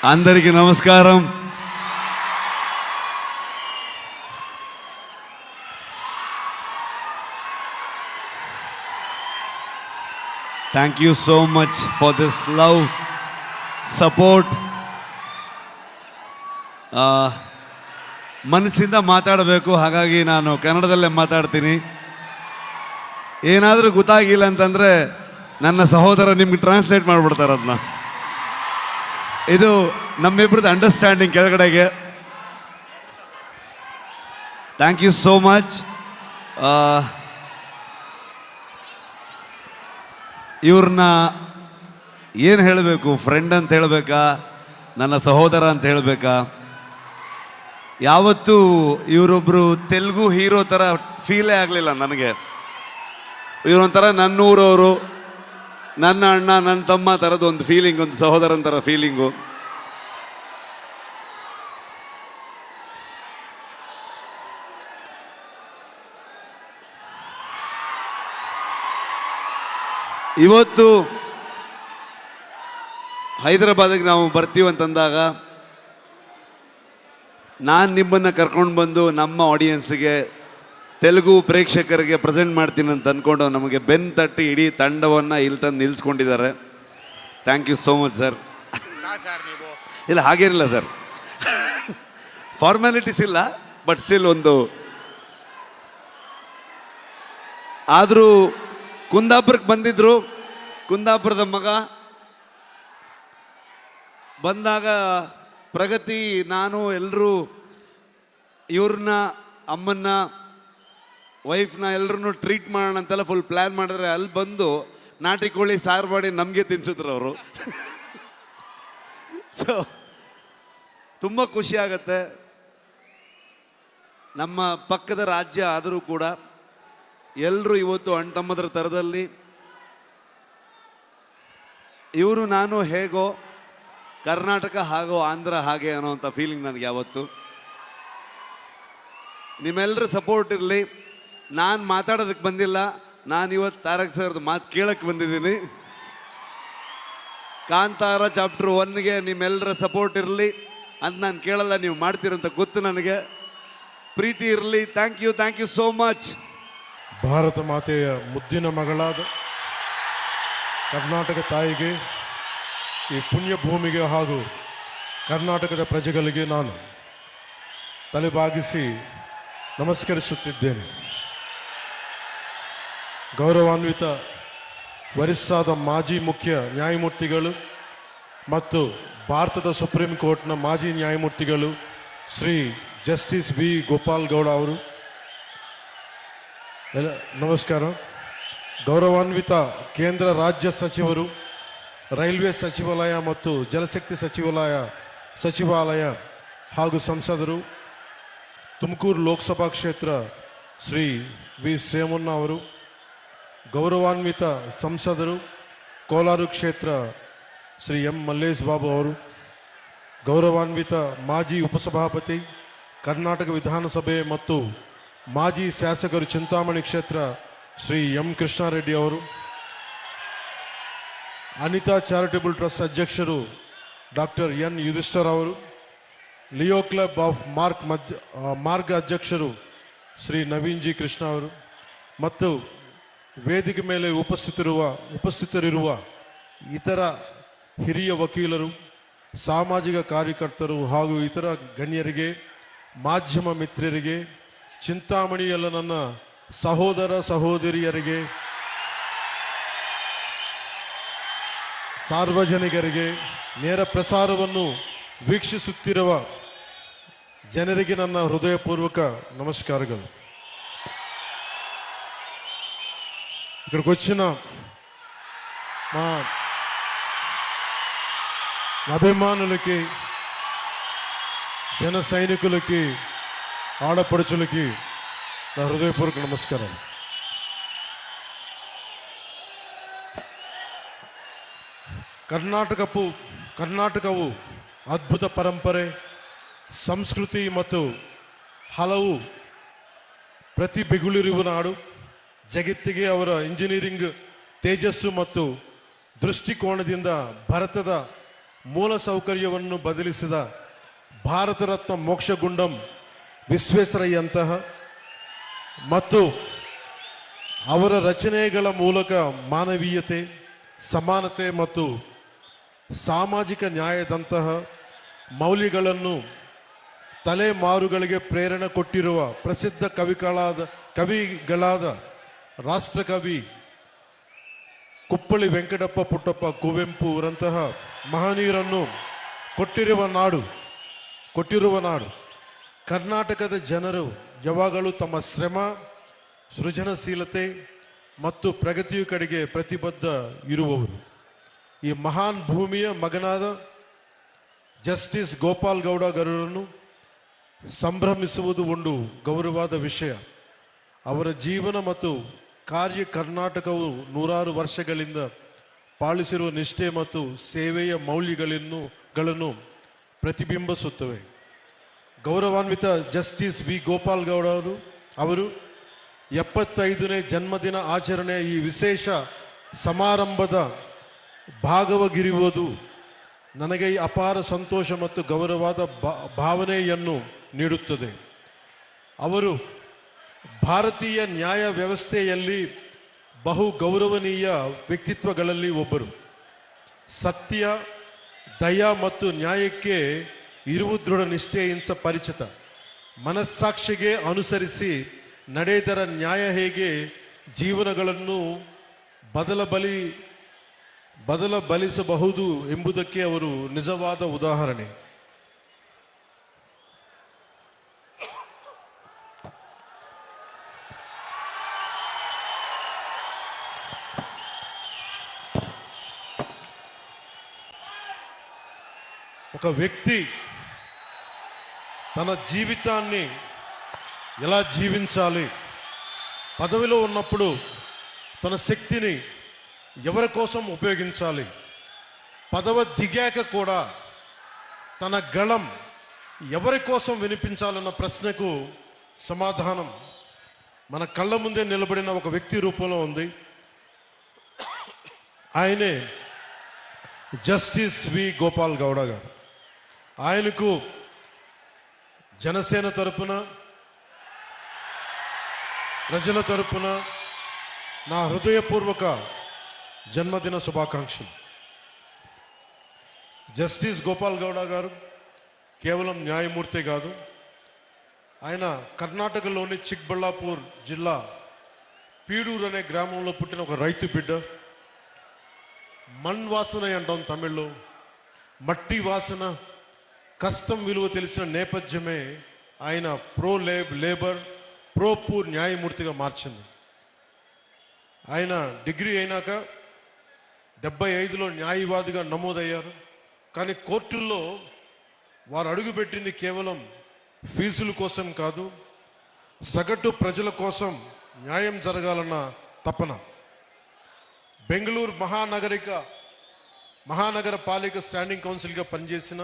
అందరికీ నమస్కారం. Thank you so much for this love, support. ಮನಸ್ಸಿಂದ ಮಾತಾಡಬೇಕು, ಹಾಗಾಗಿ ನಾನು ಕನ್ನಡದಲ್ಲೇ ಮಾತಾಡ್ತೀನಿ. ಏನಾದರೂ ಗೊತ್ತಾಗಿಲ್ಲ ಅಂತಂದರೆ ನನ್ನ ಸಹೋದರ ನಿಮ್ಗೆ ಟ್ರಾನ್ಸ್ಲೇಟ್ ಮಾಡಿಬಿಡ್ತಾರೆ ಅದನ್ನ. ಇದು ನಮ್ಮಿಬ್ರದ್ದು ಅಂಡರ್ಸ್ಟ್ಯಾಂಡಿಂಗ್ ಕೆಳಗಡೆಗೆ. Thank you so much. ಇವ್ರನ್ನ ಏನು ಹೇಳಬೇಕು, ಫ್ರೆಂಡ್ ಅಂತ ಹೇಳಬೇಕಾ, ನನ್ನ ಸಹೋದರ ಅಂತ ಹೇಳಬೇಕಾ? ಯಾವತ್ತೂ ಇವರೊಬ್ಬರು ತೆಲುಗು ಹೀರೋ ಥರ ಫೀಲೇ ಆಗಲಿಲ್ಲ ನನಗೆ. ಇವರೊಂಥರ ನನ್ನೂರವರು, ನನ್ನ ಅಣ್ಣ, ನನ್ನ ತಮ್ಮ ಥರದ್ದು ಒಂದು ಫೀಲಿಂಗ್, ಒಂದು ಸಹೋದರನ ಥರ ಫೀಲಿಂಗು. ಇವತ್ತು ಹೈದರಾಬಾದಿಗೆ ನಾವು ಬರ್ತೀವಂತಂದಾಗ ನಾನು ನಿಮ್ಮನ್ನು ಕರ್ಕೊಂಡು ಬಂದು ನಮ್ಮ ಆಡಿಯನ್ಸಿಗೆ, ತೆಲುಗು ಪ್ರೇಕ್ಷಕರಿಗೆ ಪ್ರೆಸೆಂಟ್ ಮಾಡ್ತೀನಿ ಅಂತ ಅಂದ್ಕೊಂಡು ನಮಗೆ ಬೆನ್ನು ತಟ್ಟಿ ಇಡೀ ತಂಡವನ್ನು ಇಲ್ಲಿ ತಂದು ನಿಲ್ಲಿಸ್ಕೊಂಡಿದ್ದಾರೆ. Thank you so much sir. ಇಲ್ಲ ಹಾಗೇನಿಲ್ಲ ಸರ್, ಫಾರ್ಮ್ಯಾಲಿಟೀಸ್ ಇಲ್ಲ, ಬಟ್ ಸ್ಟಿಲ್ ಒಂದು. ಆದರೂ ಕುಂದಾಪುರಕ್ಕೆ ಬಂದಿದ್ದರು. ಕುಂದಾಪುರದ ಮಗ ಬಂದಾಗ ಪ್ರಗತಿ, ನಾನು ಎಲ್ಲರೂ ಇವ್ರನ್ನ, ಅಮ್ಮನ್ನ, ವೈಫ್ನ ಎಲ್ಲರನ್ನೂ ಟ್ರೀಟ್ ಮಾಡೋಣ ಅಂತೆಲ್ಲ ಫುಲ್ ಪ್ಲ್ಯಾನ್ ಮಾಡಿದ್ರೆ, ಅಲ್ಲಿ ಬಂದು ನಾಟಿ ಕೋಳಿ ಸಾರು ಮಾಡಿ ನಮಗೆ ತಿನ್ಸಿದ್ರು ಅವರು. ಸೊ ತುಂಬ ಖುಷಿ ಆಗತ್ತೆ. ನಮ್ಮ ಪಕ್ಕದ ರಾಜ್ಯ ಆದರೂ ಕೂಡ ಎಲ್ಲರೂ ಇವತ್ತು ಅಣ್ಣ ತಮ್ಮದ್ರ ಥರದಲ್ಲಿ, ಇವರು ನಾನು ಹೇಗೋ, ಕರ್ನಾಟಕ ಹಾಗೋ, ಆಂಧ್ರ ಹಾಗೆ ಅನ್ನೋವಂಥ ಫೀಲಿಂಗ್ ನನಗೆ ಯಾವತ್ತು. ನಿಮ್ಮೆಲ್ಲರ ಸಪೋರ್ಟ್ ಇರಲಿ. ನಾನು ಮಾತಾಡೋದಕ್ಕೆ ಬಂದಿಲ್ಲ, ನಾನು ಇವತ್ತು ತಾರಕ್ ಸರ್ದು ಮಾತು ಕೇಳಕ್ಕೆ ಬಂದಿದ್ದೀನಿ. ಕಾಂತಾರ ಚಾಪ್ಟರ್ 1ಗೆ ನಿಮ್ಮೆಲ್ಲರ ಸಪೋರ್ಟ್ ಇರಲಿ ಅಂತ ನಾನು ಕೇಳಲ್ಲ, ನೀವು ಮಾಡ್ತೀರಂತ ಗೊತ್ತು ನನಗೆ. ಪ್ರೀತಿ ಇರಲಿ. Thank you so much. Bharat ಮಾತೆಯ ಮುದ್ದಿನ ಮಗಳಾದ ಕರ್ನಾಟಕ ತಾಯಿಗೆ, ಈ ಪುಣ್ಯ ಭೂಮಿಗೆ ಹಾಗೂ ಕರ್ನಾಟಕದ ಪ್ರಜೆಗಳಿಗೆ ನಾನು ತಲೆಬಾಗಿಸಿ ನಮಸ್ಕರಿಸುತ್ತಿದ್ದೇನೆ. ಗೌರವಾನ್ವಿತ ಒರಿಸ್ಸಾದ ಮಾಜಿ ಮುಖ್ಯ ನ್ಯಾಯಮೂರ್ತಿಗಳು ಮತ್ತು ಭಾರತದ ಸುಪ್ರೀಂ ಕೋರ್ಟ್ನ ಮಾಜಿ ನ್ಯಾಯಮೂರ್ತಿಗಳು ಶ್ರೀ ಜಸ್ಟಿಸ್ ವಿ ಗೋಪಾಲ್ ಗೌಡ ಅವರು, ನಮಸ್ಕಾರ. ಗೌರವಾನ್ವಿತ ಕೇಂದ್ರ ರಾಜ್ಯ ಸಚಿವರು, ರೈಲ್ವೆ ಸಚಿವಾಲಯ ಮತ್ತು ಜಲಶಕ್ತಿ ಸಚಿವಾಲಯ ಹಾಗೂ ಸಂಸದರು, ತುಮಕೂರು ಲೋಕಸಭಾ ಕ್ಷೇತ್ರ ಶ್ರೀ ವಿ ಸೋಮಣ್ಣ ಅವರು, ಗೌರವಾನ್ವಿತ ಸಂಸದರು, ಕೋಲಾರ ಕ್ಷೇತ್ರ ಶ್ರೀ ಎಂ ಮಲ್ಲೇಶ್ ಬಾಬು ಅವರು, ಗೌರವಾನ್ವಿತ ಮಾಜಿ ಉಪಸಭಾಪತಿ, ಕರ್ನಾಟಕ ವಿಧಾನಸಭೆ ಮತ್ತು ಮಾಜಿ ಶಾಸಕರು, ಚಿಂತಾಮಣಿ ಕ್ಷೇತ್ರ ಶ್ರೀ ಎಂ ಕೃಷ್ಣಾರೆಡ್ಡಿ ಅವರು, ಅನಿತಾ ಚಾರಿಟಬಲ್ ಟ್ರಸ್ಟ್ ಅಧ್ಯಕ್ಷರು ಡಾಕ್ಟರ್ ಎನ್ ಯುಧಿಷ್ಠರ್ ಅವರು, ಲಿಯೋ ಕ್ಲಬ್ ಆಫ್ ಮಾರ್ಗ್ ಅಧ್ಯಕ್ಷರು ಶ್ರೀ ನವೀನ್ ಜಿ ಕೃಷ್ಣ ಅವರು ಮತ್ತು ವೇದಿಕೆ ಮೇಲೆ ಉಪಸ್ಥಿತರಿರುವ ಇತರ ಹಿರಿಯ ವಕೀಲರು, ಸಾಮಾಜಿಕ ಕಾರ್ಯಕರ್ತರು ಹಾಗೂ ಇತರ ಗಣ್ಯರಿಗೆ, ಮಾಧ್ಯಮ ಮಿತ್ರರಿಗೆ, ಚಿಂತಾಮಣಿಯಲ್ಲ ನನ್ನ ಸಹೋದರ ಸಹೋದರಿಯರಿಗೆ, ಸಾರ್ವಜನಿಕರಿಗೆ, ನೇರ ಪ್ರಸಾರವನ್ನು ವೀಕ್ಷಿಸುತ್ತಿರುವ ಜನರಿಗೆ ನನ್ನ ಹೃದಯಪೂರ್ವಕ నమస్కారాలు. ఇక్కడికి వచ్చిన మా అభిమానులకి, జన సైనికులకి, ఆడపడుచులకి నా హృదయపూర్వక నమస్కారం. ಕರ್ನಾಟಕವು ಅದ್ಭುತ ಪರಂಪರೆ, ಸಂಸ್ಕೃತಿ ಮತ್ತು ಹಲವು ಪ್ರತಿಭೆಗಳಿರುವ ನಾಡು. ಜಗತ್ತಿಗೆ ಅವರ ಇಂಜಿನಿಯರಿಂಗ್ ತೇಜಸ್ಸು ಮತ್ತು ದೃಷ್ಟಿಕೋನದಿಂದ ಭಾರತದ ಮೂಲ ಸೌಕರ್ಯವನ್ನು ಬದಲಿಸಿದ ಭಾರತ ರತ್ನ ಮೋಕ್ಷಗುಂಡಂ ವಿಶ್ವೇಶ್ವರಯ್ಯಂತಹ ಮತ್ತು ಅವರ ರಚನೆಗಳ ಮೂಲಕ ಮಾನವೀಯತೆ, ಸಮಾನತೆ ಮತ್ತು ಸಾಮಾಜಿಕ ನ್ಯಾಯದಂತಹ ಮೌಲ್ಯಗಳನ್ನು ತಲೆಮಾರುಗಳಿಗೆ ಪ್ರೇರಣೆ ಕೊಟ್ಟಿರುವ ಪ್ರಸಿದ್ಧ ಕವಿಗಳಾದ ರಾಷ್ಟ್ರಕವಿ ಕುಪ್ಪಳಿ ವೆಂಕಟಪ್ಪ ಪುಟ್ಟಪ್ಪ ಕುವೆಂಪು ಅವರಂತಹ ಮಹನೀಯರನ್ನು ಕೊಟ್ಟಿರುವ ನಾಡು ಕರ್ನಾಟಕದ ಜನರು ಯಾವಾಗಲೂ ತಮ್ಮ ಶ್ರಮ, ಸೃಜನಶೀಲತೆ ಮತ್ತು ಪ್ರಗತಿಯ ಕಡೆಗೆ ಪ್ರತಿಬದ್ಧ ಇರುವವರು. ಈ ಮಹಾನ್ ಭೂಮಿಯ ಮಗನಾದ ಜಸ್ಟಿಸ್ ಗೋಪಾಲ್ ಗೌಡ ಅವರನ್ನು ಸಂಭ್ರಮಿಸುವುದು ಒಂದು ಗೌರವವಾದ ವಿಷಯ. ಅವರ ಜೀವನ ಮತ್ತು ಕಾರ್ಯ ಕರ್ನಾಟಕವು ನೂರಾರು ವರ್ಷಗಳಿಂದ ಪಾಲಿಸಿರುವ ನಿಷ್ಠೆ ಮತ್ತು ಸೇವೆಯ ಮೌಲ್ಯಗಳನ್ನು ಪ್ರತಿಬಿಂಬಿಸುತ್ತವೆ. ಗೌರವಾನ್ವಿತ ಜಸ್ಟಿಸ್ ವಿ ಗೋಪಾಲ್ ಗೌಡ ಅವರು 75ನೇ ಜನ್ಮದಿನ ಆಚರಣೆಯ ಈ ವಿಶೇಷ ಸಮಾರಂಭದ ಭಾಗವಾಗಿರುವುದು ನನಗೆ ಅಪಾರ ಸಂತೋಷ ಮತ್ತು ಗೌರವವಾದ ಭಾವನೆಯನ್ನು ನೀಡುತ್ತದೆ. ಅವರು ಭಾರತೀಯ ನ್ಯಾಯ ವ್ಯವಸ್ಥೆಯಲ್ಲಿ ಬಹು ಗೌರವನೀಯ ವ್ಯಕ್ತಿತ್ವಗಳಲ್ಲಿ ಒಬ್ಬರು. ಸತ್ಯ, ದಯ ಮತ್ತು ನ್ಯಾಯಕ್ಕೆ ಇರುವ ದೃಢ ನಿಷ್ಠೆಯಿಂದ ಪರಿಚಿತ. ಮನಸ್ಸಾಕ್ಷಿಗೆ ಅನುಸರಿಸಿ ನಡೆದರ ನ್ಯಾಯ ಹೇಗೆ ಜೀವನಗಳನ್ನು ಬದಲಬಲಿಸಬಹುದು ಎಂಬುದಕ್ಕೆ ಅವರು ನಿಜವಾದ ಉದಾಹರಣೆ. ఒక వ్యక్తి తన జీవితాన్ని ఎలా జీవించాలి, పదవిలో ఉన్నప్పుడు తన శక్తిని ఎవరి కోసం ఉపయోగించాలి, పదవి దిగాక కూడా తన గళం ఎవరి కోసం వినిపించాలన్న ప్రశ్నకు సమాధానం మన కళ్ళ ముందే నిలబడిన ఒక వ్యక్తి రూపంలో ఉంది. ఆయనే జస్టిస్ వి గోపాల్ గౌడ గారు. ఆయనకు జనసేన తరపున, ప్రజల తరపున నా హృదయపూర్వక జన్మదిన శుభాకాంక్షలు. జస్టిస్ గోపాల్ గౌడ గారు కేవలం న్యాయమూర్తి కాదు, ఆయన కర్ణాటకలోని చిక్బళ్ళాపూర్ జిల్లా పీడూరు అనే గ్రామంలో పుట్టిన ఒక రైతు బిడ్డ. మణ్ వాసన అంటాం తమిళ్లో, మట్టి వాసన, కష్టం విలువ తెలిసిన నేపథ్యమే ఆయన లేబర్ ప్రో పూర్ న్యాయమూర్తిగా మార్చింది. ఆయన డిగ్రీ అయినాక 75లో న్యాయవాదిగా నమోదయ్యారు. కానీ కోర్టుల్లో వారు అడుగుపెట్టింది కేవలం ఫీజుల కోసం కాదు, సగటు ప్రజల కోసం న్యాయం జరగాలన్న తపన. బెంగళూరు మహానగర పాలిక స్టాండింగ్ కౌన్సిల్గా పనిచేసిన